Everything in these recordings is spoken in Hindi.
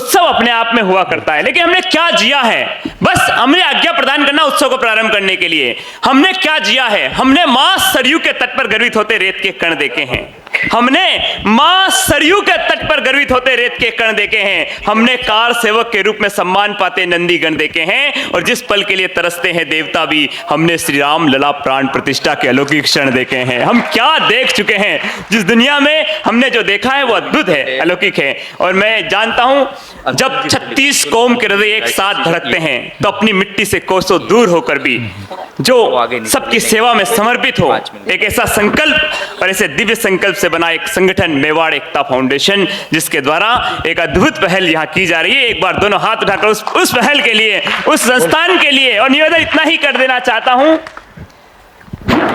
उत्सव अपने आप में हुआ करता है, लेकिन हमने क्या जिया है? बस हमने आज्ञा प्रदान करना उत्सव को प्रारंभ करने के लिए। हमने क्या जिया है? हमने मां सरयू के तट पर गर्वित होते रेत के कण देखे हैं। हमने मां सरयू के तट पर गर्वित होते रेत के कण देखे हैं। हमने कार सेवक के रूप में सम्मान पाते नंदीगण देखे हैं, और जिस पल के लिए तरसते हैं देवता भी, हमने श्री राम लला प्राण प्रतिष्ठा के अलौकिक क्षण देखे हैं। हम क्या देख चुके हैं? जिस दुनिया में हमने जो देखा है वो अद्भुत है, अलौकिक है। और मैं जानता हूं जब 36 कौम के हृदय एक साथ धड़कते हैं तो अपनी मिट्टी से कोसों दूर होकर भी जो सबकी सेवा में समर्पित हो, एक ऐसा संकल्प और ऐसे दिव्य संकल्प से बना एक संगठन मेवाड़ एकता फाउंडेशन, जिसके द्वारा एक अद्भुत पहल यहाँ की जा रही है। एक बार दोनों हाथ उठाकर उस पहल के लिए, उस संस्थान के लिए, और निवेदन इतना ही कर देना चाहता हूं,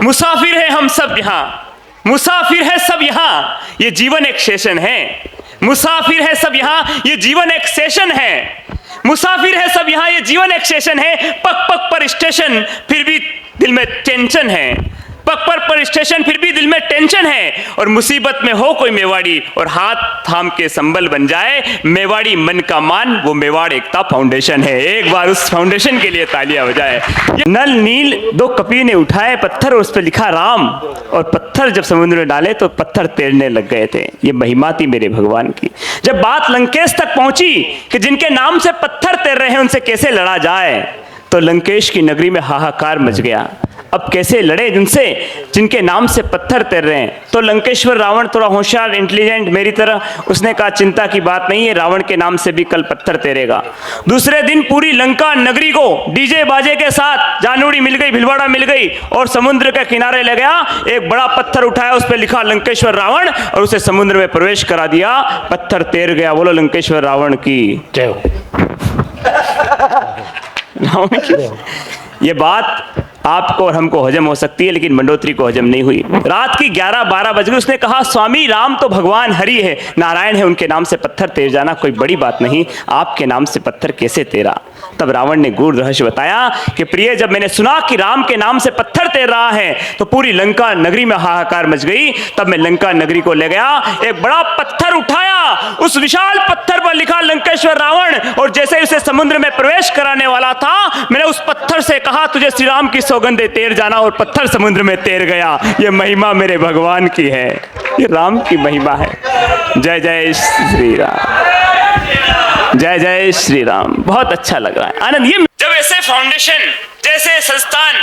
मुसाफिर है हम सब यहाँ, मुसाफिर है सब यहाँ, ये जीवन एक सेशन है। मुसाफिर है सब यहाँ, ये जीवन एक सेशन है। मुसाफिर है सब यहाँ, ये जीवन एक सेशन है। पग पग पर स्टेशन, फिर भी दिल में टेंशन है। पग पर स्टेशन, फिर भी दिल में टेंशन है। और मुसीबत में हो कोई मेवाड़ी और हाथ थाम के संबल बन जाए, मेवाड़ी मन का मान, वो मेवाड़ एकता फाउंडेशन है। एक बार उस फाउंडेशन के लिए तालियां बजाए। नल नील दो कपी ने उठाए पत्थर और उस पर लिखा राम, और पत्थर जब समुद्र में डाले तो पत्थर तैरने लग गए थे। ये महिमा थी मेरे भगवान की। जब बात लंकेश तक पहुंची कि जिनके नाम से पत्थर तैर रहे हैं उनसे कैसे लड़ा जाए, तो लंकेश की नगरी में हाहाकार मच गया। अब कैसे लड़े जिनसे जिनके नाम से पत्थर तैर रहे हैं? तो लंकेश्वर रावण थोड़ा होशियार, इंटेलिजेंट मेरी तरह, उसने कहा चिंता की बात नहीं है, रावण के नाम से भी कल पत्थर तैरेगा। दूसरे दिन पूरी लंका नगरी को डीजे बाजे के साथ जानूड़ी मिल गई, भिलवाड़ा मिल गई, और समुद्र के किनारे ले गया, एक बड़ा पत्थर उठाया, उस पर लिखा लंकेश्वर रावण, और उसे समुद्र में प्रवेश करा दिया। पत्थर तैर गया। बोलो लंकेश्वर रावण की जय हो। ये बात आपको और हमको हजम हो सकती है, लेकिन मंडोत्री को हजम नहीं हुई। रात की 11-12 बज गई। उसने कहा स्वामी राम तो भगवान हरि है, नारायण है, उनके नाम से पत्थर तैर जाना कोई बड़ी बात नहीं, आपके नाम से पत्थर कैसे तैरा? तब रावण ने गूढ़ रहस्य बताया कि प्रिय, जब मैंने सुना कि राम के नाम से पत्थर तैर रहा है तो पूरी लंका नगरी में हाहाकार मच गई। तब मैं लंका नगरी को ले गया, एक बड़ा पत्थर उठाया, उस विशाल पत्थर पर लिखा लंकेश्वर रावण, और जैसे उसे समुद्र में प्रवेश कराने वाला था, मैंने उस पत्थर से कहा तुझे श्री राम की सौगंधे तैर जाना, और पत्थर समुद्र में तैर गया। ये महिमा मेरे भगवान की है, ये राम की महिमा है। जय जय श्री राम, जय जय श्री राम। बहुत अच्छा लग रहा है, आनंद। ये जब ऐसे फाउंडेशन जैसे संस्थान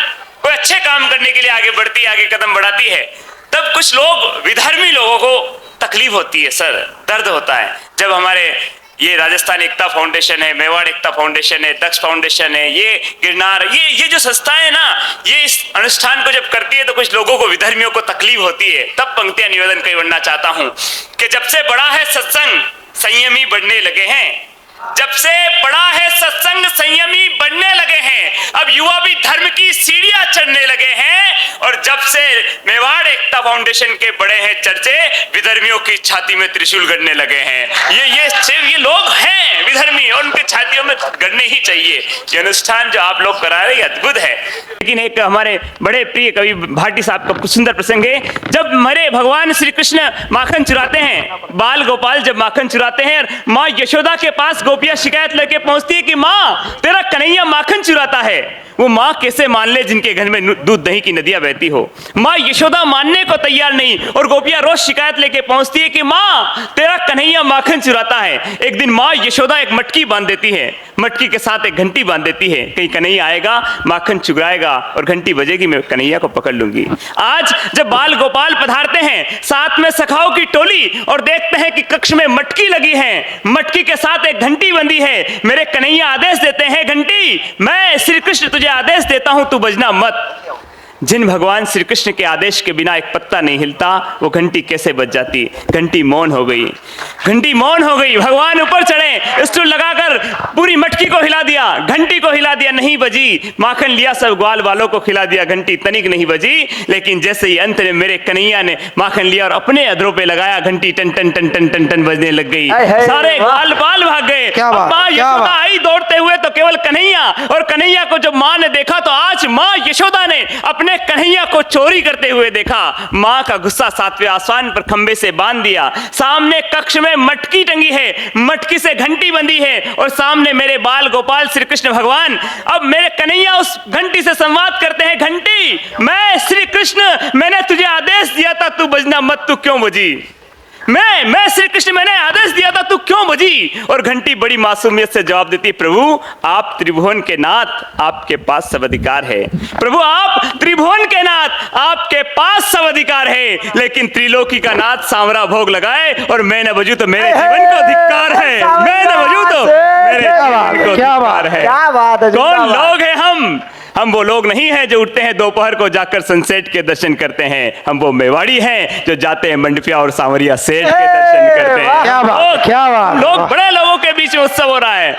कोई अच्छे काम करने के लिए आगे बढ़ती है, आगे कदम बढ़ाती है, तब कुछ लोग, विधर्मी लोगों को तकलीफ होती है, सर दर्द होता है। जब हमारे ये राजस्थान एकता फाउंडेशन है, मेवाड़ एकता फाउंडेशन है, दक्ष फाउंडेशन है, ये गिरनार, ये जो संस्थाएं है ना, ये इस अनुष्ठान को जब करती है तो कुछ लोगों को, विधर्मियों को तकलीफ होती है। तब पंक्तियां निवेदन करना चाहता हूं कि जब से बड़ा है सत्संग संयमी बढ़ने लगे हैं, जब से बड़ा है सत्संग संयमी बढ़ने लगे हैं, अब युवा भी धर्म की सीढ़ियां चढ़ने लगे हैं, और जब से मेवाड़ एकता फाउंडेशन के बड़े हैं चर्चे, विधर्मियों की छाती में त्रिशूल गड़ने लगे हैं। ये लोग हैं विधर्मी, और उनके छातियों में गड़ने ही चाहिए। ये अनुष्ठान जो आप लोग करा रहे हैं अद्भुत है। लेकिन एक हमारे बड़े प्रिय कवि भाटी साहब का कुछ सुंदर प्रसंग है। जब हमारे भगवान श्री कृष्ण माखन चुराते हैं, बाल गोपाल जब माखन चुराते हैं, माँ यशोदा के पास गोपियां शिकायत लेके पहुंचती है कि माँ तेरा कन्हैया माखन चुराता है। वो माँ कैसे मान ले जिनके घर में दूध दही की नदियां बहती हो? माँ यशोदा मानने को तैयार नहीं, और गोपियां रोज शिकायत लेके पहुंचती है कि माँ तेरा कन्हैया माखन चुराता है। एक दिन माँ यशोदा एक मटकी बांध देती है, मटकी के साथ एक घंटी बांध देती है, कहीं कन्हैया आएगा, माखन चुराएगा और घंटी बजेगी, मैं कन्हैया को पकड़ लूंगी। आज जब बाल गोपाल पधारते हैं साथ में सखाओं की टोली, और देखते हैं कि कक्ष में मटकी लगी है, मटकी के साथ एक घंटी बंधी है, मेरे कन्हैया आदेश देते हैं घंटी, मैं श्री कृष्ण तुझे आदेश देता हूं तू बजना मत। जिन भगवान श्री कृष्ण के आदेश के बिना एक पत्ता नहीं हिलता, वो घंटी कैसे बज जाती? घंटी मौन हो गई, घंटी मौन हो गई। भगवान ऊपर चढ़े, स्टूल लगाकर पूरी मटकी को हिला दिया, घंटी को हिला दिया, नहीं बजी। माखन लिया, सब ग्वाल वालों को खिला दिया, घंटी तनिक नहीं बजी। लेकिन जैसे ही अंत में मेरे कन्हैया ने माखन लिया और अपने अधरों पे लगाया, घंटी टन टन टन टन टन टन बजने लग गई। सारे ग्वाल बाल भाग गए, क्या बात, माँ क्या यशोदा बात। आई दौड़ते हुए तो केवल कन्हैया, और कन्हैया को जब माँ ने देखा तो आज माँ यशोदा ने अपने कन्हैया को चोरी करते हुए देखा। माँ का गुस्सा 7वें आसमान पर खंबे से बांध दिया। सामने कक्ष में मटकी टंगी है, मटकी से घंटी बंधी है, और सामने मेरे बाल गोपाल श्री कृष्ण भगवान। अब मेरे कन्हैया उस घंटी से संवाद करते हैं, घंटी मैं श्री कृष्ण, मैंने तुझे आदेश दिया था तू बजना मत, तू क्यों बजी? मैं श्री कृष्ण, मैंने आदेश दिया था तू क्यों बजी? और घंटी बड़ी मासूमियत से जवाब देती, प्रभु आप त्रिभुवन के नाथ, आपके पास सब अधिकार है। प्रभु आप त्रिभुवन के नाथ, आपके पास सब अधिकार है, लेकिन त्रिलोकी का नाथ सांवरा भोग लगाए और मैं न बजू तो मेरे जीवन को धिक्कार है। मैं न बजू तो मेरे जीवन को धिक्कार है। क्या बात है, कौन लोग हैं हम वो लोग नहीं हैं जो उठते हैं दोपहर को जाकर सनसेट के दर्शन करते हैं। हम वो मेवाड़ी हैं जो जाते हैं मंडपिया और सांवरिया सेठ के दर्शन करते हैं। क्या बात, क्या बात। लोग बड़े लोगों के बीच में उत्सव हो रहा है,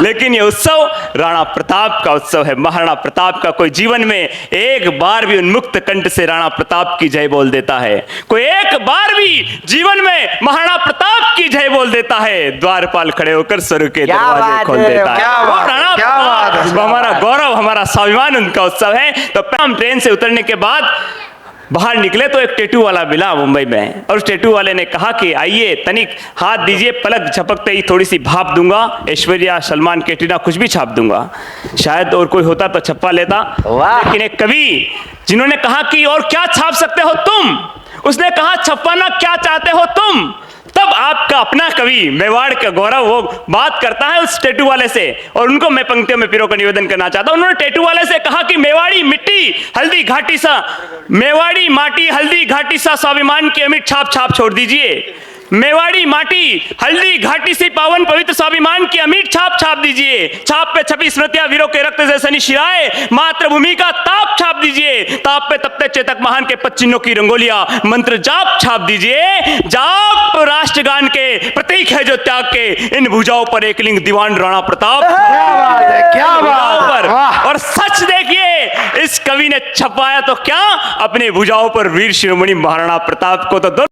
लेकिन ये उत्सव राणा प्रताप का उत्सव है, महाराणा प्रताप का। कोई जीवन में एक बार भी उन्मुक्त कंठ से राणा प्रताप की जय बोल देता है, कोई एक बार भी जीवन में महाराणा प्रताप की जय बोल देता है, द्वारपाल खड़े होकर स्वर्ग के दरवाजे खोल देता है। वो राणा प्रताप, हमारा गौरव, हमारा स्वाभिमान, उनका उत्सव है। तो हम ट्रेन से उतरने के बाद बाहर निकले तो एक टैटू वाला मिला मुंबई में, और उस टैटू वाले ने कहा कि आइए तनिक हाथ दीजिए, पलक झपकते ही थोड़ी सी भाप दूंगा, ऐश्वर्या, सलमान, कैटरीना कुछ भी छाप दूंगा। शायद और कोई होता तो छप्पा लेता, लेकिन एक कवि जिन्होंने कहा कि और क्या छाप सकते हो तुम, उसने कहा छपाना क्या चाहते हो तुम। तब आपका अपना कवि मेवाड़ का गौरव वो बात करता है उस टैटू वाले से, और उनको मैं पंक्तियों में पिरो का निवेदन करना चाहता हूं। उन्होंने टैटू वाले से कहा कि मेवाड़ी मिट्टी हल्दी घाटी सा, मेवाड़ी माटी हल्दी घाटी सा स्वाभिमान की अमिट छाप छाप छोड़ दीजिए। मेवाड़ी माटी हल्दी घाटी से पावन पवित्र स्वाभिमान की अमिट छाप छाप दीजिए। छाप पे छपी स्मृतियां वीरों के रक्त से सनी शिराए, मातृभूमि का ताप छाप दीजिए। ताप पे तपते चेतक महान के पच्चिन्हों की रंगोलियां मंत्र जाप छाप दीजिए। जाप राष्ट्रगान के प्रतीक है जो त्याग के, इन भुजाओं पर एक लिंग दीवान राणा प्रताप। क्या बात है, क्या बात पर है। और सच देखिए, इस कवि ने छपाया तो क्या, अपने भुजाओं पर वीर शिरोमणि महाराणा प्रताप को तो